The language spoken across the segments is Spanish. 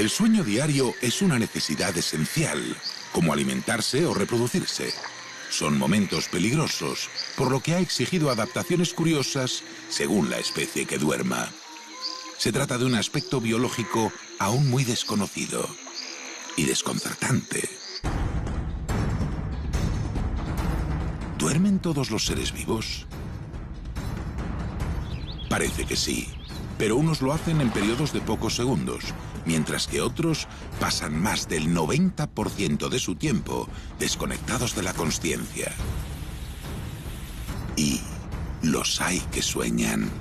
El sueño diario es una necesidad esencial, como alimentarse o reproducirse. Son momentos peligrosos, por lo que ha exigido adaptaciones curiosas según la especie que duerma. Se trata de un aspecto biológico aún muy desconocido y desconcertante. ¿Duermen todos los seres vivos? Parece que sí, pero unos lo hacen en periodos de pocos segundos, mientras que otros pasan más del 90% de su tiempo desconectados de la consciencia. Y los hay que sueñan.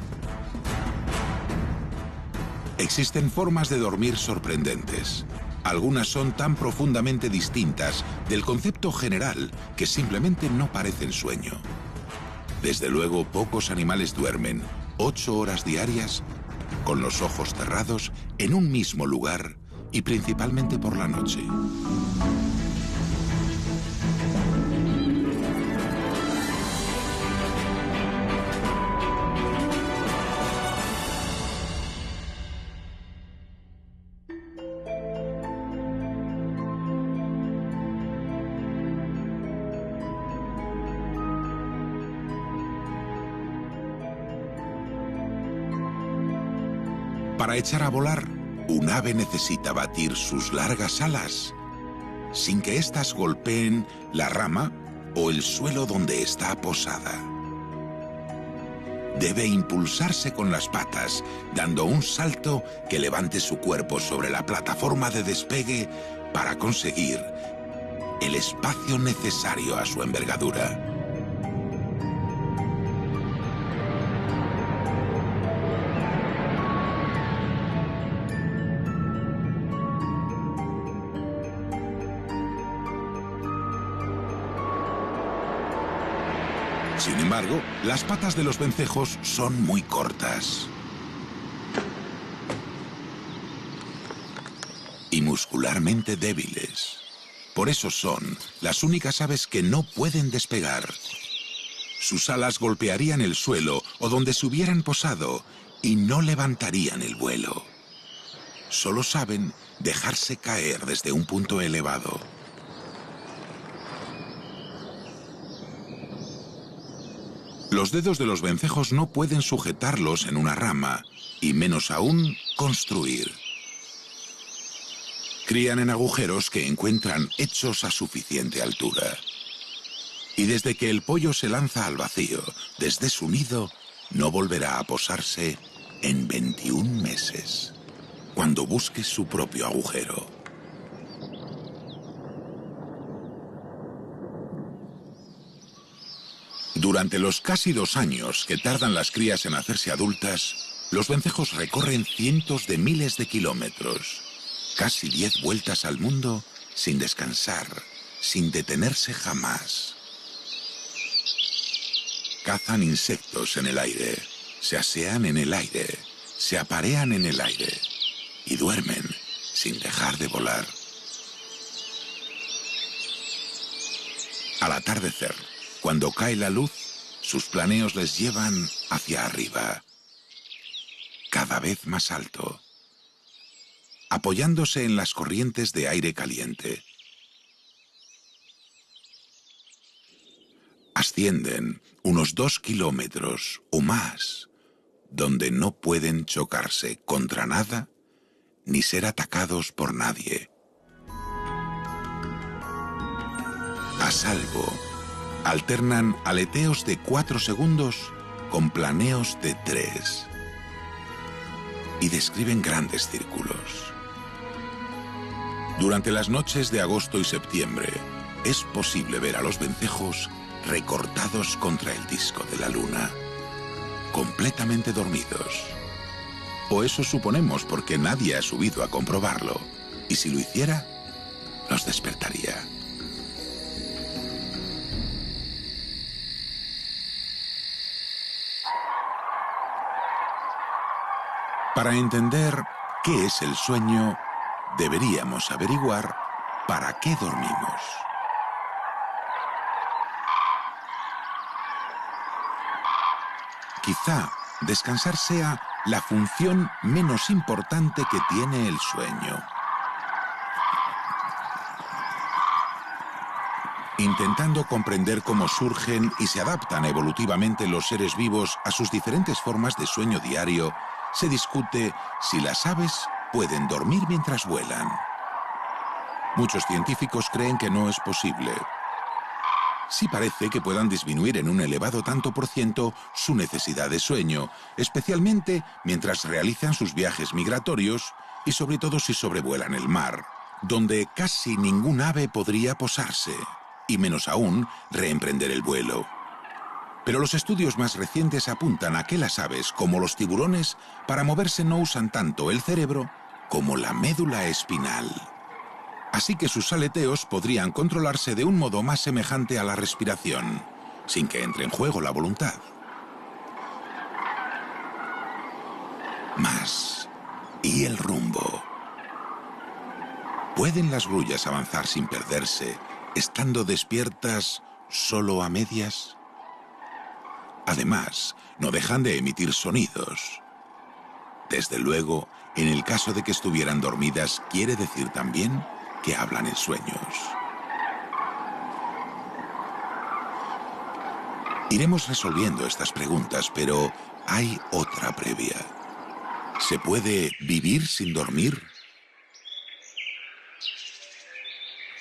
Existen formas de dormir sorprendentes. Algunas son tan profundamente distintas del concepto general que simplemente no parecen sueño. Desde luego, pocos animales duermen 8 horas diarias con los ojos cerrados en un mismo lugar y principalmente por la noche. Para echar a volar, un ave necesita batir sus largas alas sin que éstas golpeen la rama o el suelo donde está posada. Debe impulsarse con las patas, dando un salto que levante su cuerpo sobre la plataforma de despegue para conseguir el espacio necesario a su envergadura. Sin embargo, las patas de los vencejos son muy cortas y muscularmente débiles. Por eso son las únicas aves que no pueden despegar. Sus alas golpearían el suelo o donde se hubieran posado y no levantarían el vuelo. Solo saben dejarse caer desde un punto elevado. Los dedos de los vencejos no pueden sujetarlos en una rama, y menos aún construir. Crían en agujeros que encuentran hechos a suficiente altura. Y desde que el pollo se lanza al vacío, desde su nido, no volverá a posarse en 21 meses, cuando busque su propio agujero. Durante los casi 2 años que tardan las crías en hacerse adultas, los vencejos recorren cientos de miles de kilómetros, casi 10 vueltas al mundo sin descansar, sin detenerse jamás. Cazan insectos en el aire, se asean en el aire, se aparean en el aire y duermen sin dejar de volar. Al atardecer, cuando cae la luz, sus planeos les llevan hacia arriba, cada vez más alto, apoyándose en las corrientes de aire caliente. Ascienden unos 2 kilómetros o más, donde no pueden chocarse contra nada ni ser atacados por nadie. A salvo, alternan aleteos de 4 segundos con planeos de 3 y describen grandes círculos. Durante las noches de agosto y septiembre es posible ver a los vencejos recortados contra el disco de la luna, completamente dormidos. O eso suponemos, porque nadie ha subido a comprobarlo, y si lo hiciera, los despertaría. Para entender qué es el sueño, deberíamos averiguar para qué dormimos. Quizá descansar sea la función menos importante que tiene el sueño. Intentando comprender cómo surgen y se adaptan evolutivamente los seres vivos a sus diferentes formas de sueño diario, se discute si las aves pueden dormir mientras vuelan. Muchos científicos creen que no es posible. Sí parece que puedan disminuir en un elevado tanto por ciento su necesidad de sueño, especialmente mientras realizan sus viajes migratorios y sobre todo si sobrevuelan el mar, donde casi ningún ave podría posarse, y menos aún reemprender el vuelo. Pero los estudios más recientes apuntan a que las aves, como los tiburones, para moverse no usan tanto el cerebro como la médula espinal. Así que sus aleteos podrían controlarse de un modo más semejante a la respiración, sin que entre en juego la voluntad. ¿Y el rumbo? ¿Pueden las grullas avanzar sin perderse, estando despiertas solo a medias? Además, no dejan de emitir sonidos. Desde luego, en el caso de que estuvieran dormidas, quiere decir también que hablan en sueños. Iremos resolviendo estas preguntas, pero hay otra previa. ¿Se puede vivir sin dormir?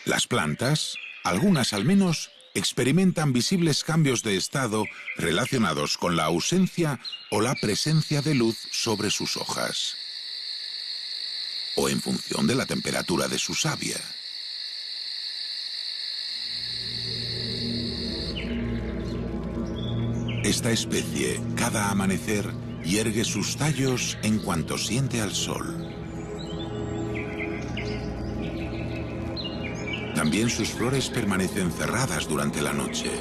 Las plantas, algunas al menos, experimentan visibles cambios de estado relacionados con la ausencia o la presencia de luz sobre sus hojas, o en función de la temperatura de su savia. Esta especie, cada amanecer, yergue sus tallos en cuanto siente al sol. También sus flores permanecen cerradas durante la noche.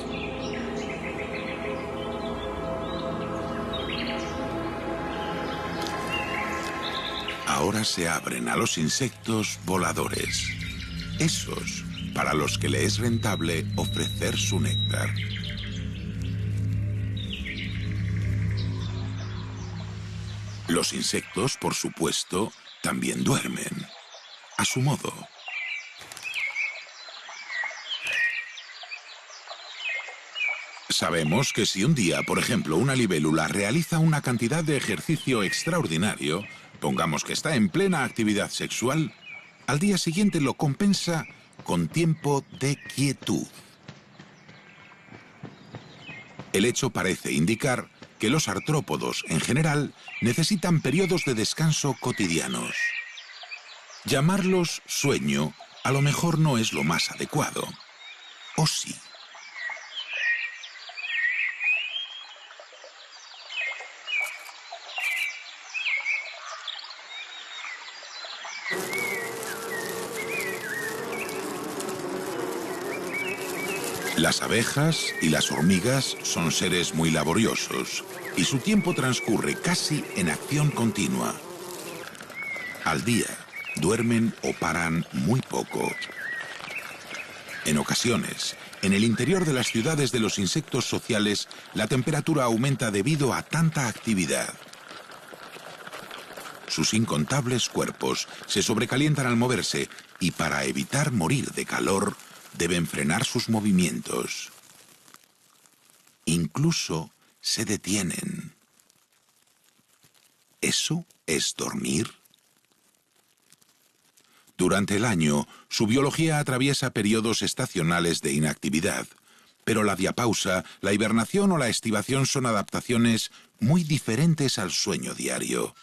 Ahora se abren a los insectos voladores, esos para los que le es rentable ofrecer su néctar. Los insectos, por supuesto, también duermen, a su modo. Sabemos que si un día, por ejemplo, una libélula realiza una cantidad de ejercicio extraordinario, pongamos que está en plena actividad sexual, al día siguiente lo compensa con tiempo de quietud. El hecho parece indicar que los artrópodos, en general, necesitan periodos de descanso cotidianos. Llamarlos sueño a lo mejor no es lo más adecuado. ¿O sí? Las abejas y las hormigas son seres muy laboriosos y su tiempo transcurre casi en acción continua. Al día, duermen o paran muy poco. En ocasiones, en el interior de las ciudades de los insectos sociales, la temperatura aumenta debido a tanta actividad. Sus incontables cuerpos se sobrecalientan al moverse y para evitar morir de calor, deben frenar sus movimientos. Incluso se detienen. ¿Eso es dormir? Durante el año, su biología atraviesa periodos estacionales de inactividad, pero la diapausa, la hibernación o la estivación son adaptaciones muy diferentes al sueño diario.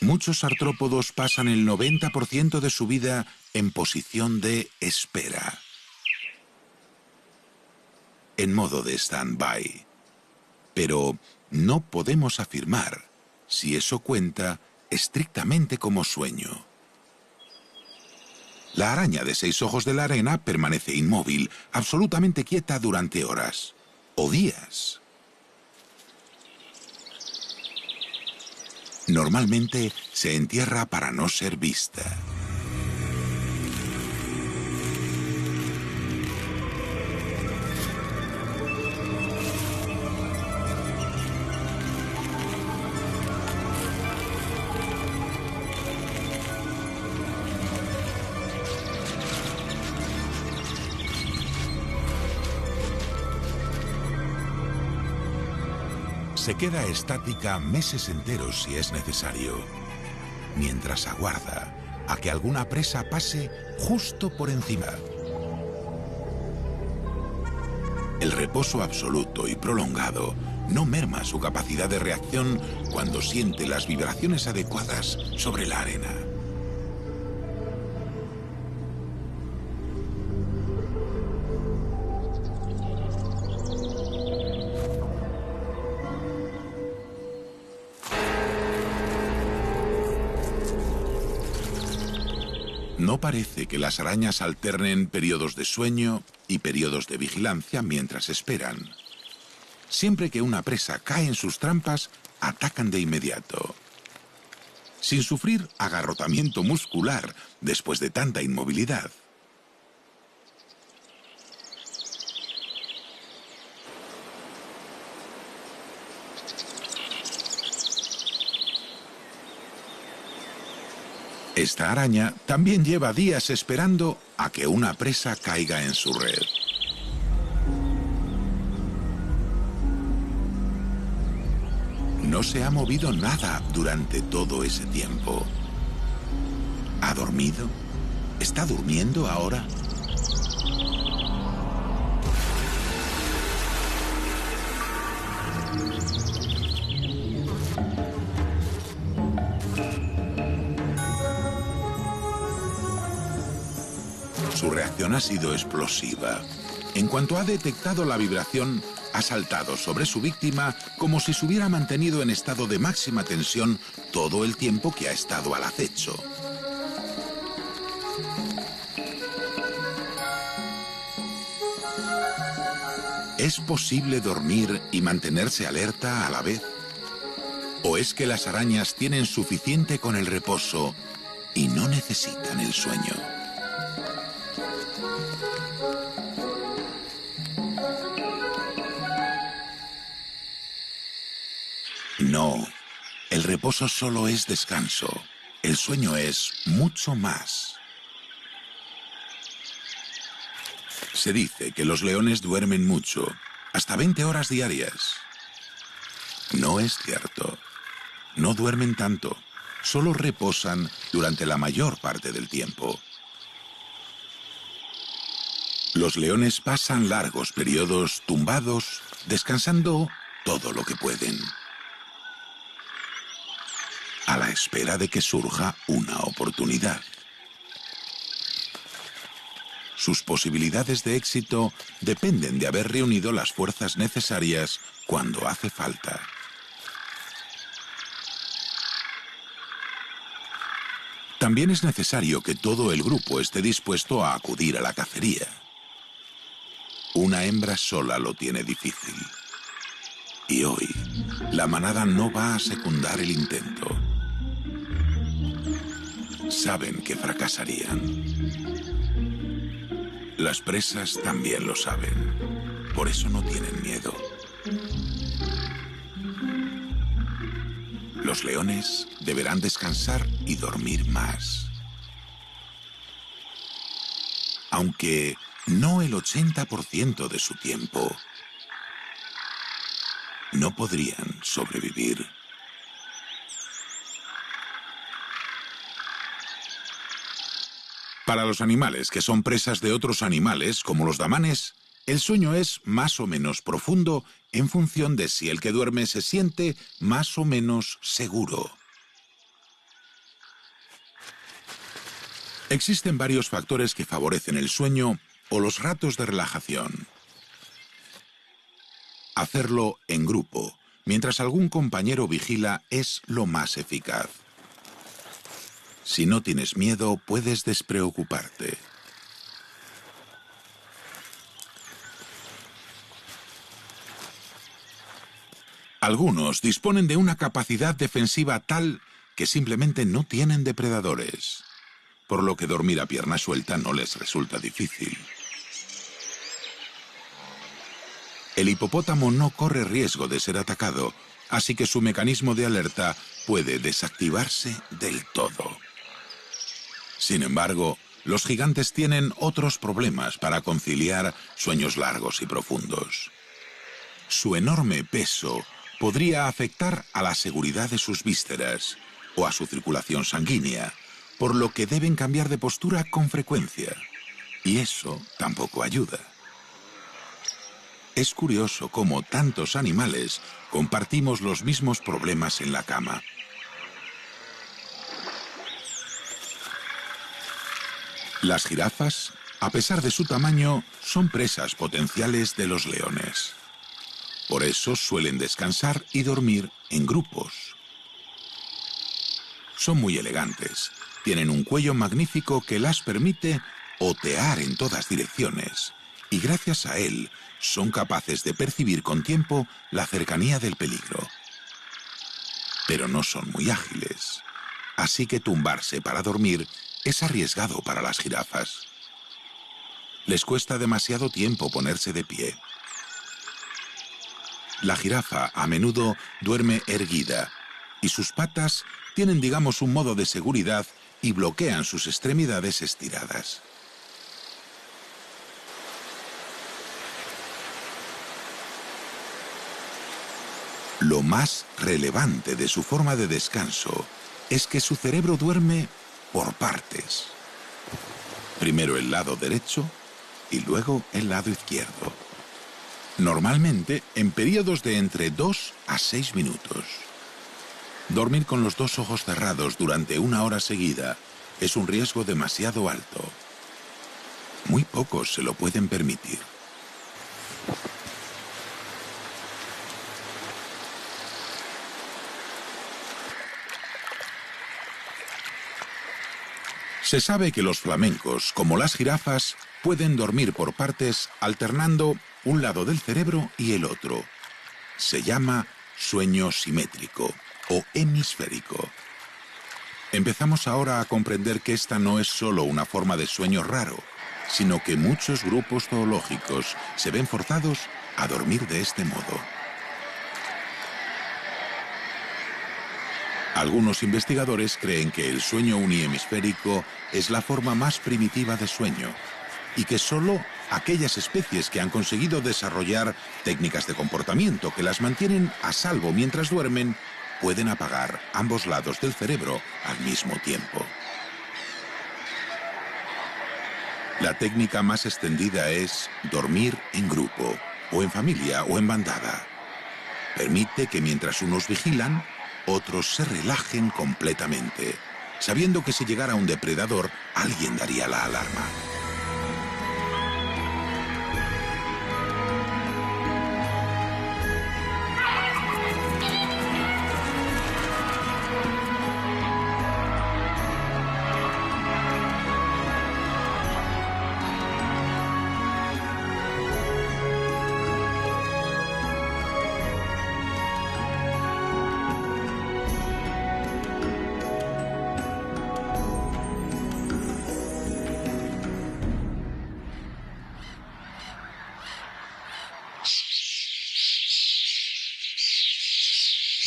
Muchos artrópodos pasan el 90% de su vida en posición de espera, en modo de stand-by. Pero no podemos afirmar si eso cuenta estrictamente como sueño. La araña de 6 ojos de la arena permanece inmóvil, absolutamente quieta durante horas o días. Normalmente se entierra para no ser vista. Se queda estática meses enteros si es necesario, mientras aguarda a que alguna presa pase justo por encima. El reposo absoluto y prolongado no merma su capacidad de reacción cuando siente las vibraciones adecuadas sobre la arena. No parece que las arañas alternen periodos de sueño y periodos de vigilancia mientras esperan. Siempre que una presa cae en sus trampas, atacan de inmediato. Sin sufrir agarrotamiento muscular después de tanta inmovilidad. Esta araña también lleva días esperando a que una presa caiga en su red. No se ha movido nada durante todo ese tiempo. ¿Ha dormido? ¿Está durmiendo ahora? Su reacción ha sido explosiva. En cuanto ha detectado la vibración, ha saltado sobre su víctima como si se hubiera mantenido en estado de máxima tensión todo el tiempo que ha estado al acecho. ¿Es posible dormir y mantenerse alerta a la vez? ¿O es que las arañas tienen suficiente con el reposo y no necesitan el sueño? No, el reposo solo es descanso. El sueño es mucho más. Se dice que los leones duermen mucho, hasta 20 horas diarias. No es cierto. No duermen tanto, solo reposan durante la mayor parte del tiempo. Los leones pasan largos periodos tumbados, descansando todo lo que pueden, a la espera de que surja una oportunidad. Sus posibilidades de éxito dependen de haber reunido las fuerzas necesarias cuando hace falta. También es necesario que todo el grupo esté dispuesto a acudir a la cacería. Una hembra sola lo tiene difícil. Y hoy, la manada no va a secundar el intento. Saben que fracasarían. Las presas también lo saben. Por eso no tienen miedo. Los leones deberán descansar y dormir más. Aunque no el 80% de su tiempo, no podrían sobrevivir. Para los animales que son presas de otros animales, como los damanes, el sueño es más o menos profundo en función de si el que duerme se siente más o menos seguro. Existen varios factores que favorecen el sueño o los ratos de relajación. Hacerlo en grupo, mientras algún compañero vigila, es lo más eficaz. Si no tienes miedo, puedes despreocuparte. Algunos disponen de una capacidad defensiva tal que simplemente no tienen depredadores, por lo que dormir a pierna suelta no les resulta difícil. El hipopótamo no corre riesgo de ser atacado, así que su mecanismo de alerta puede desactivarse del todo. Sin embargo, los gigantes tienen otros problemas para conciliar sueños largos y profundos. Su enorme peso podría afectar a la seguridad de sus vísceras o a su circulación sanguínea, por lo que deben cambiar de postura con frecuencia. Y eso tampoco ayuda. Es curioso cómo tantos animales compartimos los mismos problemas en la cama. Las jirafas, a pesar de su tamaño, son presas potenciales de los leones. Por eso suelen descansar y dormir en grupos. Son muy elegantes. Tienen un cuello magnífico que las permite otear en todas direcciones. Y gracias a él, son capaces de percibir con tiempo la cercanía del peligro. Pero no son muy ágiles. Así que tumbarse para dormir es arriesgado para las jirafas. Les cuesta demasiado tiempo ponerse de pie. La jirafa a menudo duerme erguida y sus patas tienen, digamos, un modo de seguridad y bloquean sus extremidades estiradas. Lo más relevante de su forma de descanso es que su cerebro duerme por partes. Primero el lado derecho y luego el lado izquierdo. Normalmente en periodos de entre 2 a 6 minutos. Dormir con los 2 ojos cerrados durante 1 hora seguida es un riesgo demasiado alto. Muy pocos se lo pueden permitir. Se sabe que los flamencos, como las jirafas, pueden dormir por partes alternando un lado del cerebro y el otro. Se llama sueño simétrico o hemisférico. Empezamos ahora a comprender que esta no es solo una forma de sueño raro, sino que muchos grupos zoológicos se ven forzados a dormir de este modo. Algunos investigadores creen que el sueño unihemisférico es la forma más primitiva de sueño y que solo aquellas especies que han conseguido desarrollar técnicas de comportamiento que las mantienen a salvo mientras duermen pueden apagar ambos lados del cerebro al mismo tiempo. La técnica más extendida es dormir en grupo, o en familia, o en bandada. Permite que mientras unos vigilan, otros se relajen completamente, sabiendo que si llegara un depredador, alguien daría la alarma.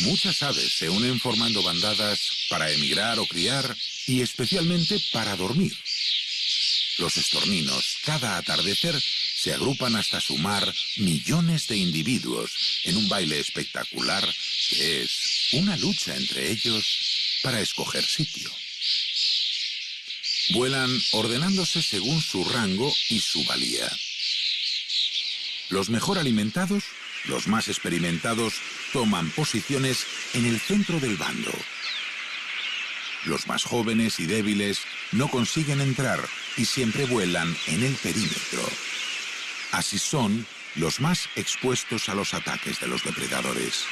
Muchas aves se unen formando bandadas para emigrar o criar y especialmente para dormir. Los estorninos, cada atardecer, se agrupan hasta sumar millones de individuos en un baile espectacular que es una lucha entre ellos para escoger sitio. Vuelan ordenándose según su rango y su valía. Los mejor alimentados, los más experimentados, toman posiciones en el centro del bando. Los más jóvenes y débiles no consiguen entrar y siempre vuelan en el perímetro. Así son los más expuestos a los ataques de los depredadores.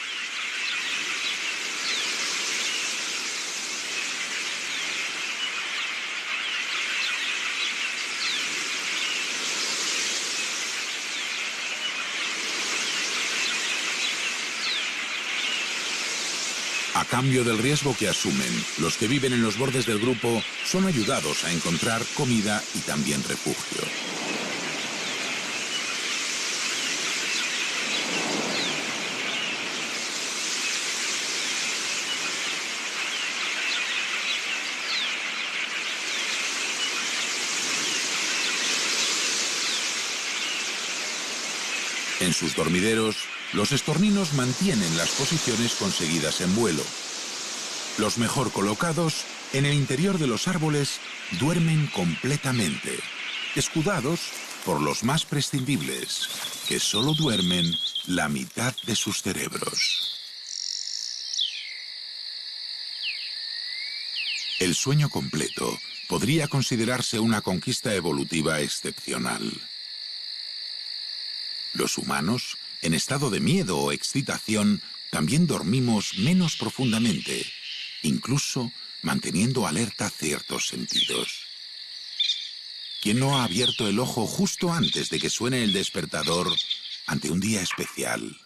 A cambio del riesgo que asumen, los que viven en los bordes del grupo son ayudados a encontrar comida y también refugio. En sus dormideros, Los estorninos mantienen las posiciones conseguidas en vuelo. Los mejor colocados, en el interior de los árboles, duermen completamente, escudados por los más prescindibles, que solo duermen la mitad de sus cerebros. El sueño completo podría considerarse una conquista evolutiva excepcional. Los humanos, en estado de miedo o excitación, también dormimos menos profundamente, incluso manteniendo alerta ciertos sentidos. ¿Quién no ha abierto el ojo justo antes de que suene el despertador ante un día especial?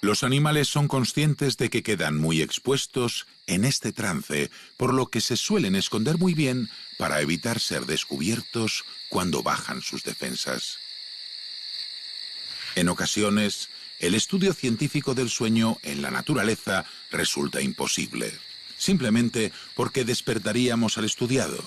Los animales son conscientes de que quedan muy expuestos en este trance, por lo que se suelen esconder muy bien para evitar ser descubiertos cuando bajan sus defensas. En ocasiones, el estudio científico del sueño en la naturaleza resulta imposible, simplemente porque despertaríamos al estudiado.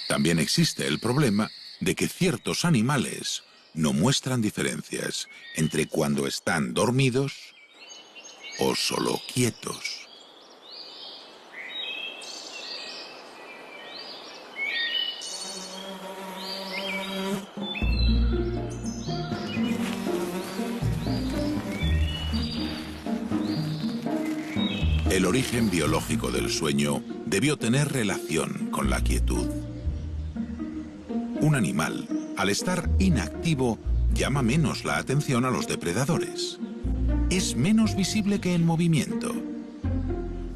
También existe el problema de que ciertos animales no muestran diferencias entre cuando están dormidos o solo quietos. El origen biológico del sueño debió tener relación con la quietud. Un animal, al estar inactivo, llama menos la atención a los depredadores. Es menos visible que en movimiento.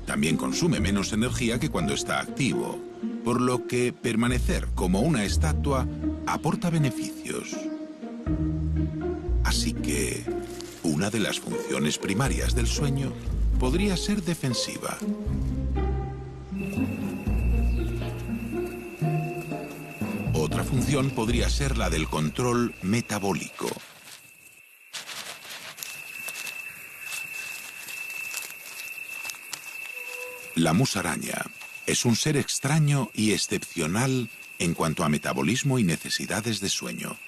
También consume menos energía que cuando está activo, por lo que permanecer como una estatua aporta beneficios. Así que, una de las funciones primarias del sueño podría ser defensiva. Otra función podría ser la del control metabólico. La musaraña es un ser extraño y excepcional en cuanto a metabolismo y necesidades de sueño.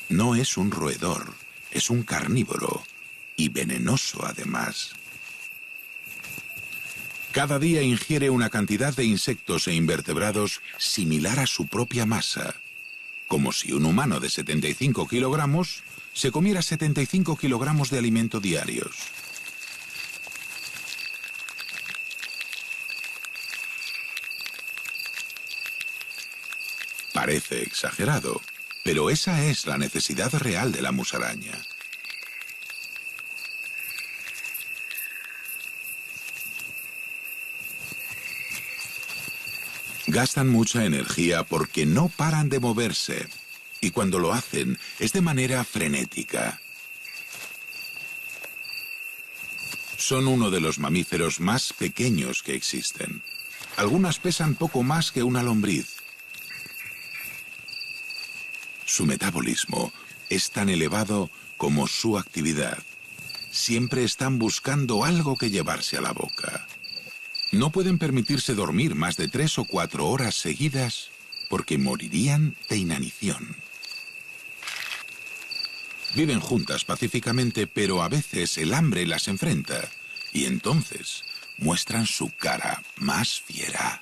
No es un roedor, es un carnívoro y venenoso además. Cada día ingiere una cantidad de insectos e invertebrados similar a su propia masa, como si un humano de 75 kilogramos se comiera 75 kilogramos de alimento diarios. Parece exagerado, pero esa es la necesidad real de la musaraña. Gastan mucha energía porque no paran de moverse, y cuando lo hacen es de manera frenética. Son uno de los mamíferos más pequeños que existen. Algunas pesan poco más que una lombriz. Su metabolismo es tan elevado como su actividad. Siempre están buscando algo que llevarse a la boca. No pueden permitirse dormir más de 3 o 4 horas seguidas porque morirían de inanición. Viven juntas pacíficamente, pero a veces el hambre las enfrenta y entonces muestran su cara más fiera.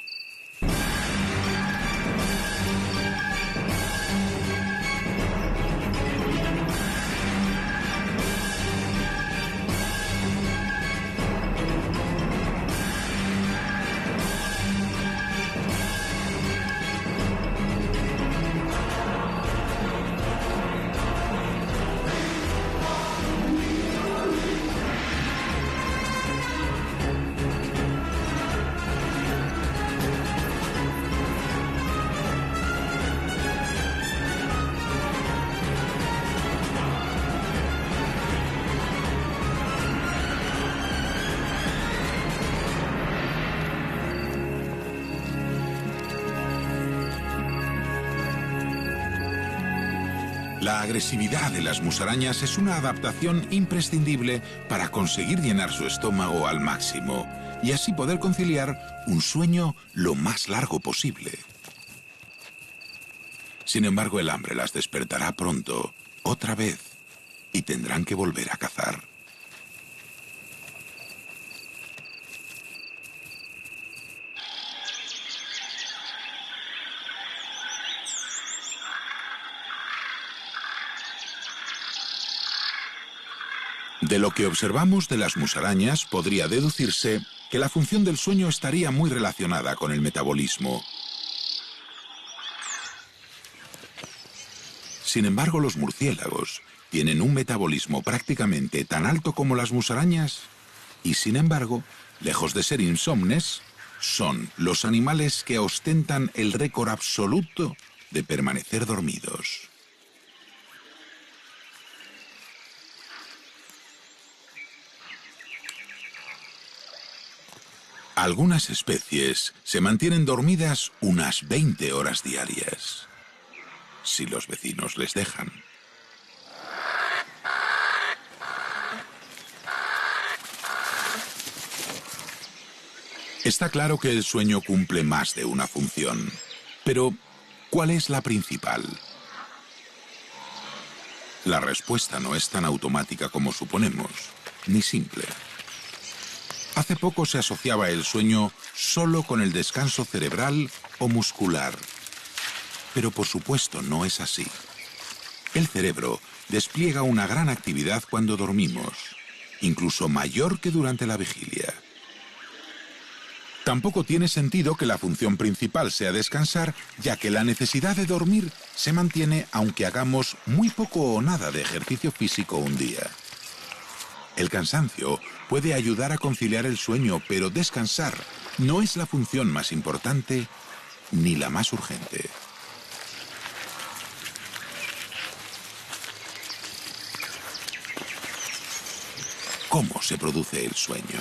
La agresividad de las musarañas es una adaptación imprescindible para conseguir llenar su estómago al máximo y así poder conciliar un sueño lo más largo posible. Sin embargo, el hambre las despertará pronto, otra vez, y tendrán que volver a cazar. De lo que observamos de las musarañas podría deducirse que la función del sueño estaría muy relacionada con el metabolismo. Sin embargo, los murciélagos tienen un metabolismo prácticamente tan alto como las musarañas y, sin embargo, lejos de ser insomnes, son los animales que ostentan el récord absoluto de permanecer dormidos. Algunas especies se mantienen dormidas unas 20 horas diarias, si los vecinos les dejan. Está claro que el sueño cumple más de una función, pero ¿cuál es la principal? La respuesta no es tan automática como suponemos, ni simple. Hace poco se asociaba el sueño solo con el descanso cerebral o muscular. Pero por supuesto no es así. El cerebro despliega una gran actividad cuando dormimos, incluso mayor que durante la vigilia. Tampoco tiene sentido que la función principal sea descansar, ya que la necesidad de dormir se mantiene aunque hagamos muy poco o nada de ejercicio físico un día. El cansancio puede ayudar a conciliar el sueño, pero descansar no es la función más importante ni la más urgente. ¿Cómo se produce el sueño?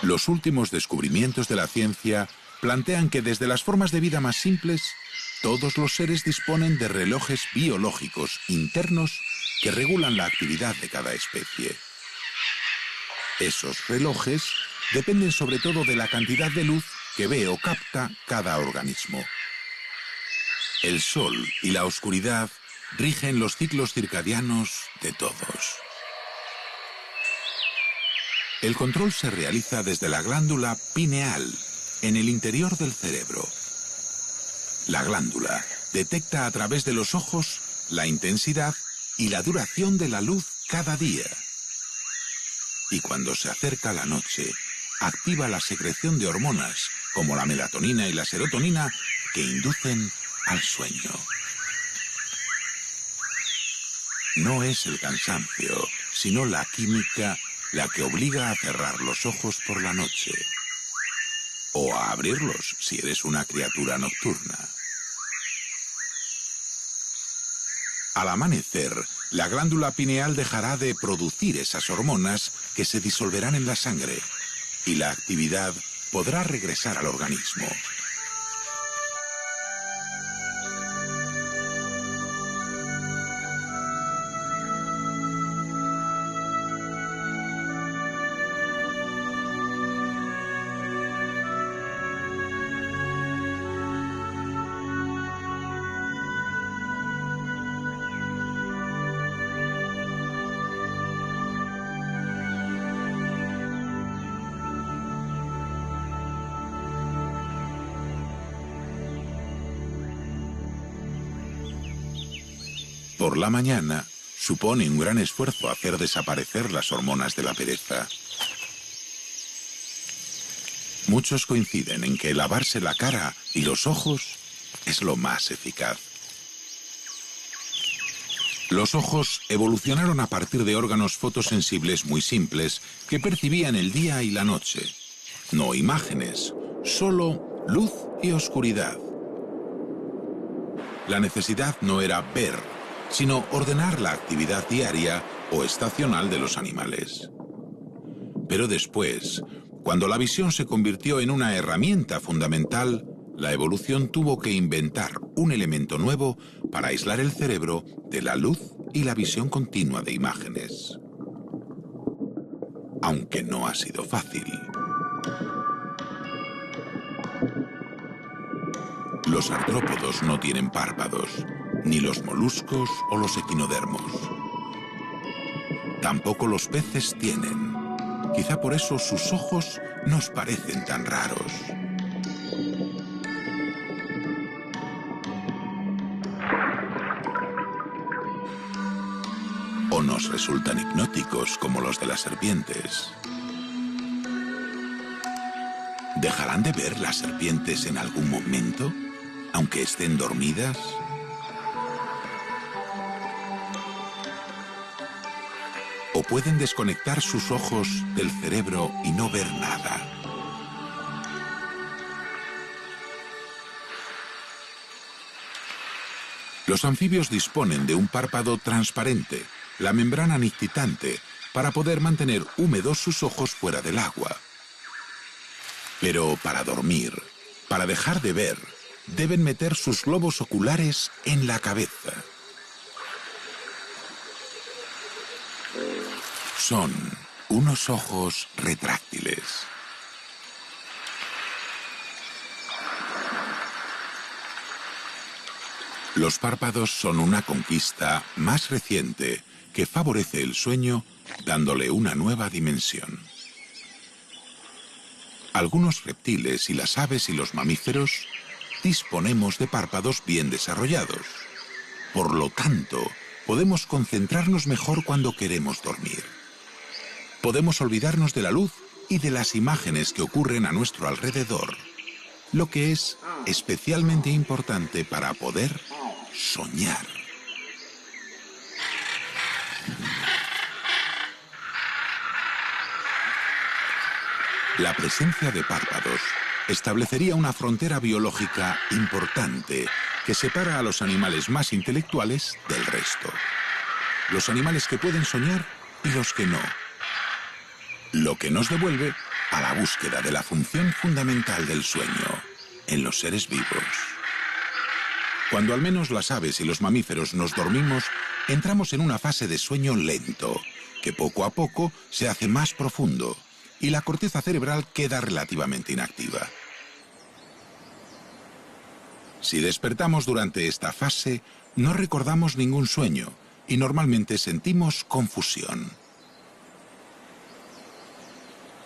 Los últimos descubrimientos de la ciencia plantean que desde las formas de vida más simples, todos los seres disponen de relojes biológicos internos que regulan la actividad de cada especie. Esos relojes dependen sobre todo de la cantidad de luz que ve o capta cada organismo. El sol y la oscuridad rigen los ciclos circadianos de todos. El control se realiza desde la glándula pineal, en el interior del cerebro. La glándula detecta a través de los ojos la intensidad y la duración de la luz cada día. Y cuando se acerca la noche, activa la secreción de hormonas, como la melatonina y la serotonina, que inducen al sueño. No es el cansancio, sino la química la que obliga a cerrar los ojos por la noche. O a abrirlos si eres una criatura nocturna. Al amanecer, la glándula pineal dejará de producir esas hormonas que se disolverán en la sangre y la actividad podrá regresar al organismo. Por la mañana, supone un gran esfuerzo hacer desaparecer las hormonas de la pereza. Muchos coinciden en que lavarse la cara y los ojos es lo más eficaz. Los ojos evolucionaron a partir de órganos fotosensibles muy simples que percibían el día y la noche. No imágenes, solo luz y oscuridad. La necesidad no era ver, sino ordenar la actividad diaria o estacional de los animales. Pero después, cuando la visión se convirtió en una herramienta fundamental, la evolución tuvo que inventar un elemento nuevo para aislar el cerebro de la luz y la visión continua de imágenes. Aunque no ha sido fácil. Los artrópodos no tienen párpados, ni los moluscos o los equinodermos. Tampoco los peces tienen. Quizá por eso sus ojos nos parecen tan raros. O nos resultan hipnóticos como los de las serpientes. ¿Dejarán de ver las serpientes en algún momento, aunque estén dormidas? ¿O pueden desconectar sus ojos del cerebro y no ver nada? Los anfibios disponen de un párpado transparente, la membrana nictitante, para poder mantener húmedos sus ojos fuera del agua. Pero para dormir, para dejar de ver, deben meter sus globos oculares en la cabeza. Son unos ojos retráctiles. Los párpados son una conquista más reciente que favorece el sueño, dándole una nueva dimensión. Algunos reptiles y las aves y los mamíferos disponemos de párpados bien desarrollados. Por lo tanto, podemos concentrarnos mejor cuando queremos dormir. Podemos olvidarnos de la luz y de las imágenes que ocurren a nuestro alrededor, lo que es especialmente importante para poder soñar. La presencia de párpados establecería una frontera biológica importante que separa a los animales más intelectuales del resto. Los animales que pueden soñar y los que no. Lo que nos devuelve a la búsqueda de la función fundamental del sueño en los seres vivos. Cuando al menos las aves y los mamíferos nos dormimos, entramos en una fase de sueño lento, que poco a poco se hace más profundo, y la corteza cerebral queda relativamente inactiva. Si despertamos durante esta fase, no recordamos ningún sueño y normalmente sentimos confusión.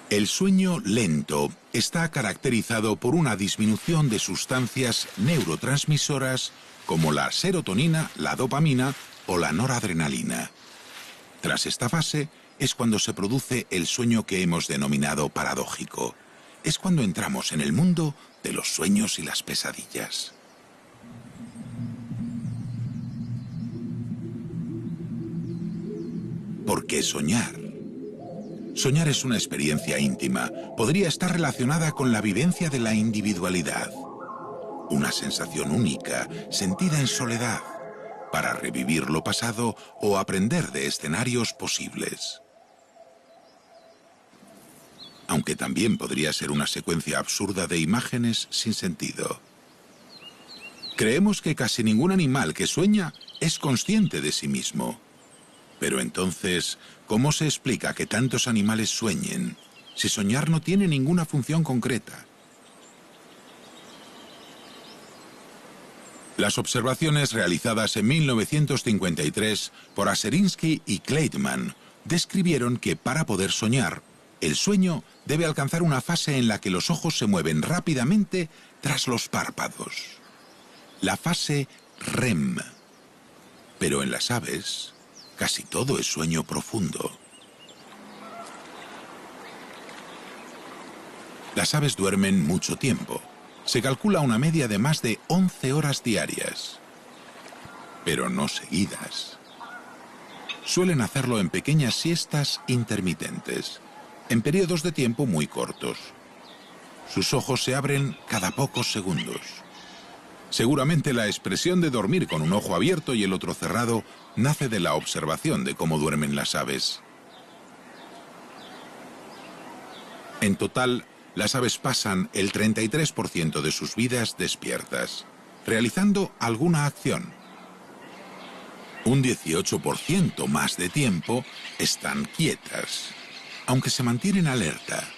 El sueño lento está caracterizado por una disminución de sustancias neurotransmisoras como la serotonina, la dopamina o la noradrenalina. Tras esta fase es cuando se produce el sueño que hemos denominado paradójico. Es cuando entramos en el mundo de los sueños y las pesadillas. ¿Por qué soñar? Soñar es una experiencia íntima. Podría estar relacionada con la vivencia de la individualidad. Una sensación única, sentida en soledad, para revivir lo pasado o aprender de escenarios posibles. Aunque también podría ser una secuencia absurda de imágenes sin sentido. Creemos que casi ningún animal que sueña es consciente de sí mismo. Pero entonces, ¿cómo se explica que tantos animales sueñen, si soñar no tiene ninguna función concreta? Las observaciones realizadas en 1953 por Aserinsky y Kleitman describieron que para poder soñar, el sueño debe alcanzar una fase en la que los ojos se mueven rápidamente tras los párpados. La fase REM. Pero en las aves, casi todo es sueño profundo. Las aves duermen mucho tiempo. Se calcula una media de más de 11 horas diarias. Pero no seguidas. Suelen hacerlo en pequeñas siestas intermitentes, en periodos de tiempo muy cortos. Sus ojos se abren cada pocos segundos. Seguramente la expresión de dormir con un ojo abierto y el otro cerrado nace de la observación de cómo duermen las aves. En total, las aves pasan el 33% de sus vidas despiertas, realizando alguna acción, Un 18% más de tiempo están quietas, aunque se mantienen alerta.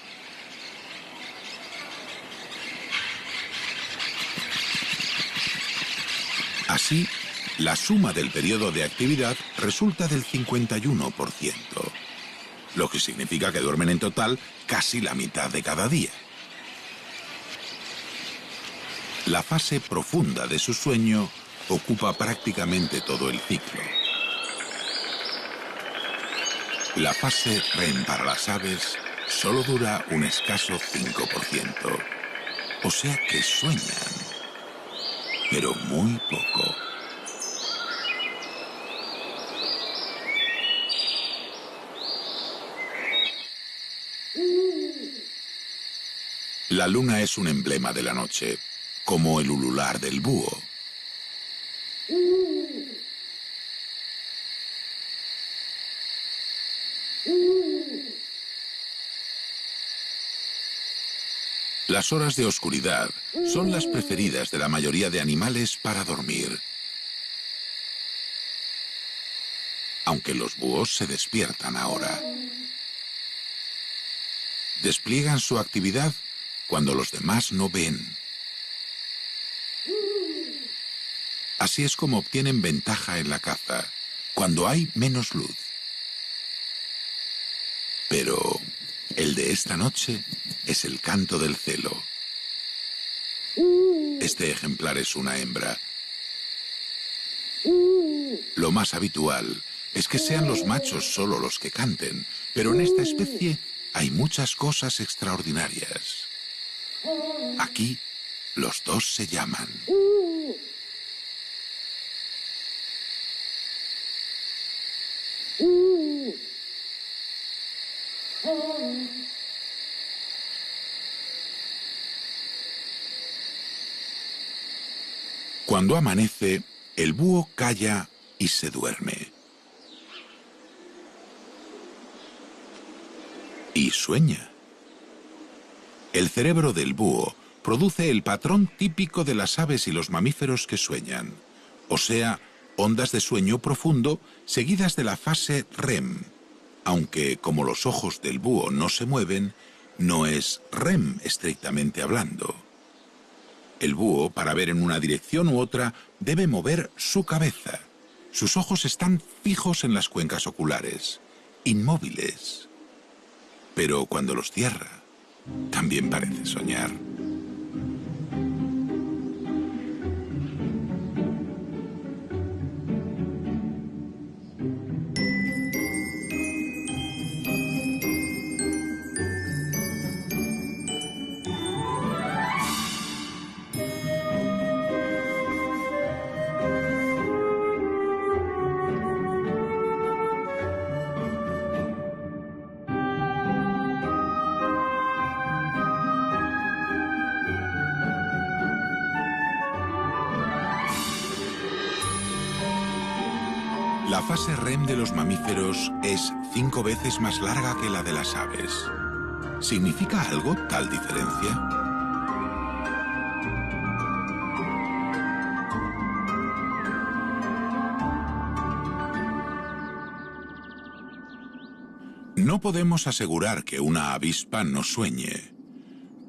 Así, la suma del periodo de actividad resulta del 51%, lo que significa que duermen en total casi la mitad de cada día. La fase profunda de su sueño ocupa prácticamente todo el ciclo. La fase REM para las aves solo dura un escaso 5%, o sea que sueñan, pero muy poco. La luna es un emblema de la noche, como el ulular del búho. Las horas de oscuridad son las preferidas de la mayoría de animales para dormir. Aunque los búhos se despiertan ahora. Despliegan su actividad cuando los demás no ven. Así es como obtienen ventaja en la caza, cuando hay menos luz. Pero el de esta noche es el canto del celo. Este ejemplar es una hembra. Lo más habitual es que sean los machos solo los que canten, pero en esta especie hay muchas cosas extraordinarias. Aquí, los dos se llaman. Cuando amanece, el búho calla y se duerme. Y sueña. El cerebro del búho produce el patrón típico de las aves y los mamíferos que sueñan, o sea, ondas de sueño profundo seguidas de la fase REM, aunque como los ojos del búho no se mueven, no es REM estrictamente hablando. El búho, para ver en una dirección u otra, debe mover su cabeza. Sus ojos están fijos en las cuencas oculares, inmóviles. Pero cuando los cierra, también parece soñar. La fase REM de los mamíferos es 5 veces más larga que la de las aves. ¿Significa algo tal diferencia? No podemos asegurar que una avispa no sueñe,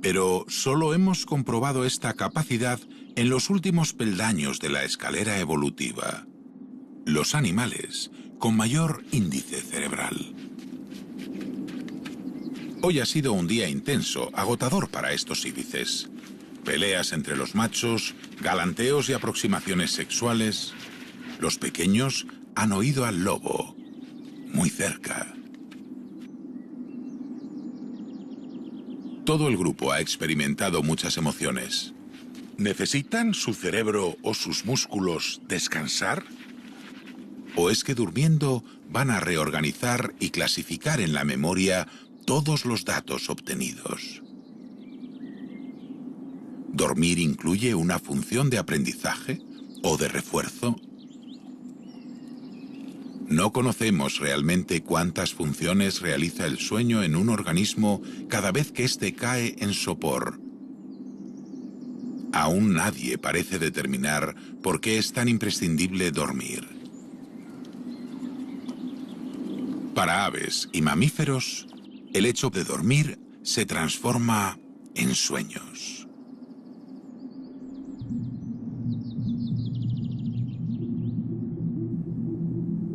pero solo hemos comprobado esta capacidad en los últimos peldaños de la escalera evolutiva. Los animales con mayor índice cerebral. Hoy ha sido un día intenso, agotador para estos íbices. Peleas entre los machos, galanteos y aproximaciones sexuales. Los pequeños han oído al lobo, muy cerca. Todo el grupo ha experimentado muchas emociones. ¿Necesitan su cerebro o sus músculos descansar? ¿O es que durmiendo van a reorganizar y clasificar en la memoria todos los datos obtenidos? ¿Dormir incluye una función de aprendizaje o de refuerzo? No conocemos realmente cuántas funciones realiza el sueño en un organismo cada vez que éste cae en sopor. Aún nadie parece determinar por qué es tan imprescindible dormir. Para aves y mamíferos, el hecho de dormir se transforma en sueños.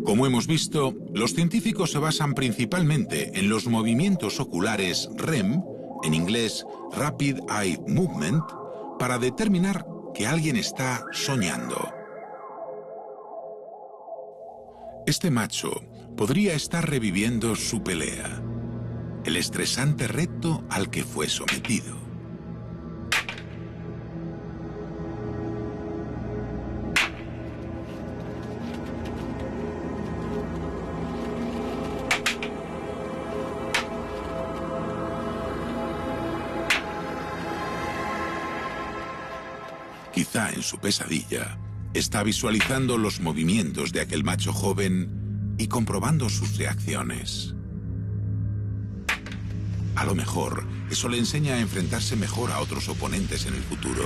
Como hemos visto, los científicos se basan principalmente en los movimientos oculares REM, en inglés Rapid Eye Movement, para determinar que alguien está soñando. Este macho podría estar reviviendo su pelea, el estresante reto al que fue sometido. Quizá en su pesadilla está visualizando los movimientos de aquel macho joven y comprobando sus reacciones. A lo mejor, eso le enseña a enfrentarse mejor a otros oponentes en el futuro.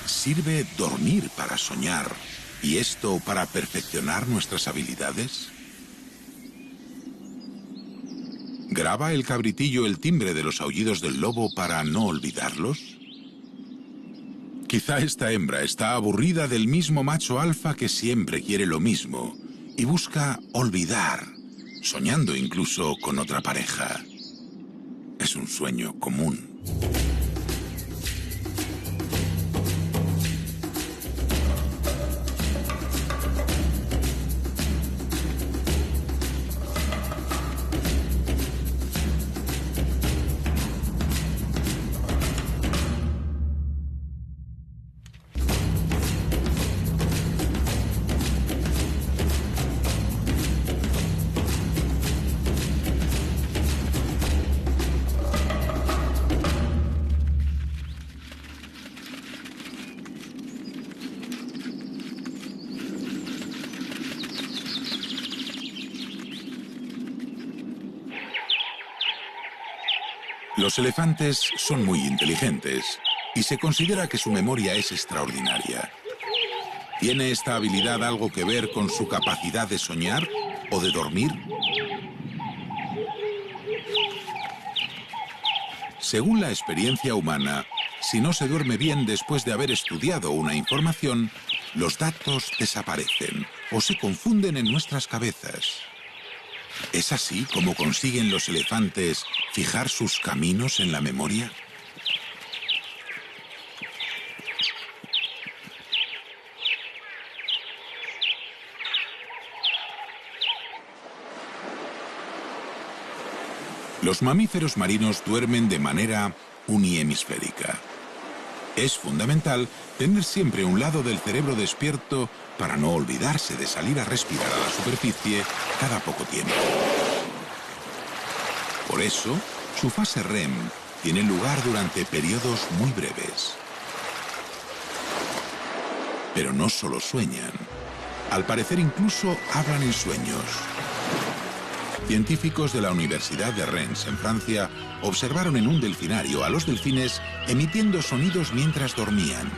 ¿Sirve dormir para soñar y esto para perfeccionar nuestras habilidades? ¿Graba el cabritillo el timbre de los aullidos del lobo para no olvidarlos? Quizá esta hembra está aburrida del mismo macho alfa que siempre quiere lo mismo y busca olvidar, soñando incluso con otra pareja. Es un sueño común. Los elefantes son muy inteligentes y se considera que su memoria es extraordinaria. ¿Tiene esta habilidad algo que ver con su capacidad de soñar o de dormir? Según la experiencia humana, si no se duerme bien después de haber estudiado una información, los datos desaparecen o se confunden en nuestras cabezas. ¿Es así como consiguen los elefantes fijar sus caminos en la memoria? Los mamíferos marinos duermen de manera unihemisférica. Es fundamental tener siempre un lado del cerebro despierto para no olvidarse de salir a respirar a la superficie cada poco tiempo. Por eso, su fase REM tiene lugar durante periodos muy breves. Pero no solo sueñan. Al parecer incluso hablan en sueños. Científicos de la Universidad de Rennes, en Francia, observaron en un delfinario a los delfines emitiendo sonidos mientras dormían.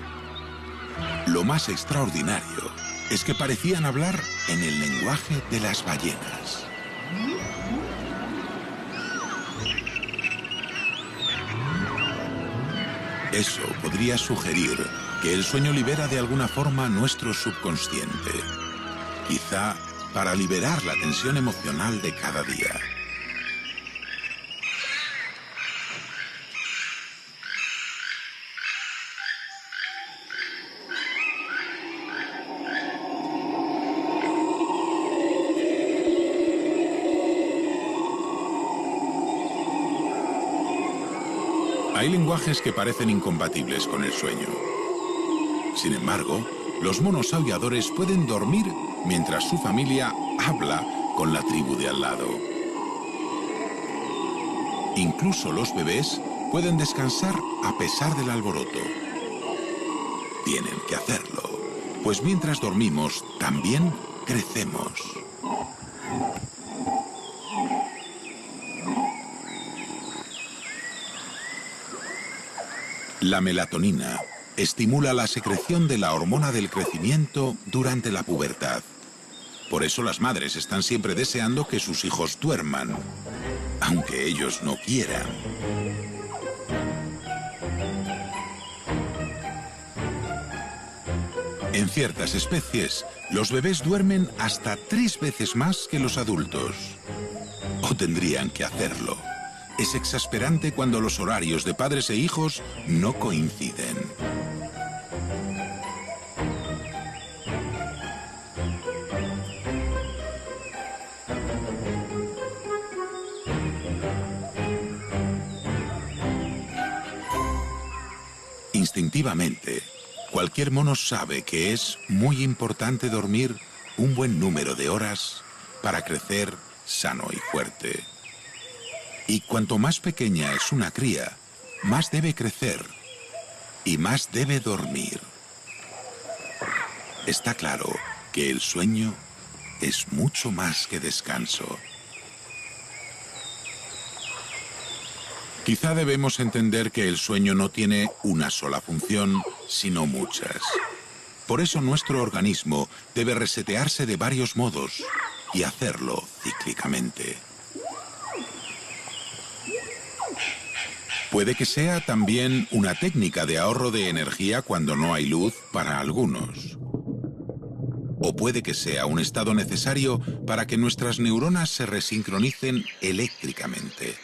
Lo más extraordinario es que parecían hablar en el lenguaje de las ballenas. Eso podría sugerir que el sueño libera de alguna forma nuestro subconsciente. Quizá para liberar la tensión emocional de cada día. Hay lenguajes que parecen incompatibles con el sueño. Sin embargo, los monos aulladores pueden dormir mientras su familia habla con la tribu de al lado. Incluso los bebés pueden descansar a pesar del alboroto. Tienen que hacerlo, pues mientras dormimos también crecemos. La melatonina estimula la secreción de la hormona del crecimiento durante la pubertad. Por eso las madres están siempre deseando que sus hijos duerman, aunque ellos no quieran. En ciertas especies, los bebés duermen hasta 3 veces más que los adultos. O tendrían que hacerlo. Es exasperante cuando los horarios de padres e hijos no coinciden. Instintivamente, cualquier mono sabe que es muy importante dormir un buen número de horas para crecer sano y fuerte. Y cuanto más pequeña es una cría, más debe crecer y más debe dormir. Está claro que el sueño es mucho más que descanso. Quizá debemos entender que el sueño no tiene una sola función, sino muchas. Por eso nuestro organismo debe resetearse de varios modos y hacerlo cíclicamente. Puede que sea también una técnica de ahorro de energía cuando no hay luz para algunos. O puede que sea un estado necesario para que nuestras neuronas se resincronicen eléctricamente.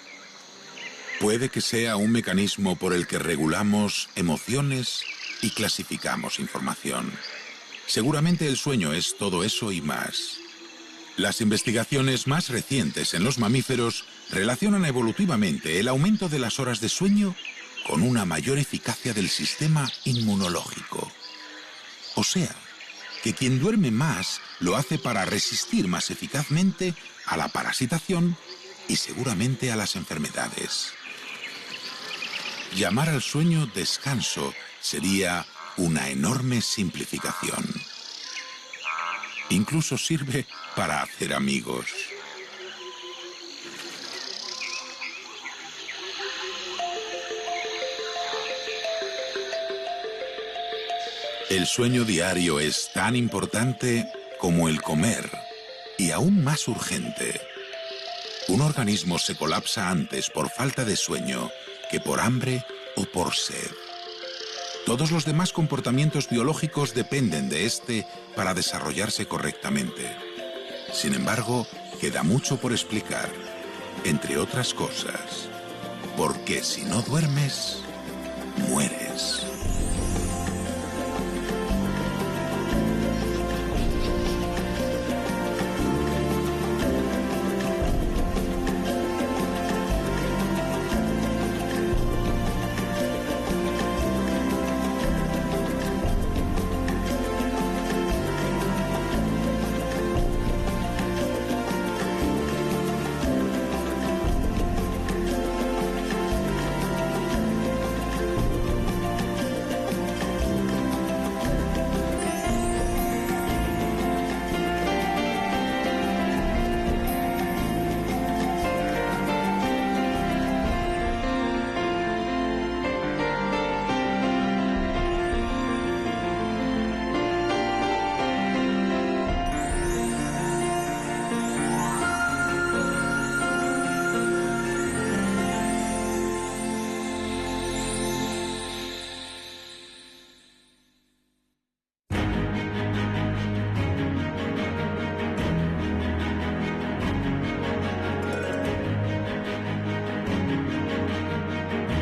Puede que sea un mecanismo por el que regulamos emociones y clasificamos información. Seguramente el sueño es todo eso y más. Las investigaciones más recientes en los mamíferos relacionan evolutivamente el aumento de las horas de sueño con una mayor eficacia del sistema inmunológico. O sea, que quien duerme más lo hace para resistir más eficazmente a la parasitación y seguramente a las enfermedades. Llamar al sueño descanso sería una enorme simplificación. Incluso sirve para hacer amigos. El sueño diario es tan importante como el comer, y aún más urgente. Un organismo se colapsa antes por falta de sueño que por hambre o por sed. Todos los demás comportamientos biológicos dependen de este para desarrollarse correctamente. Sin embargo, queda mucho por explicar, entre otras cosas, porque si no duermes, mueres.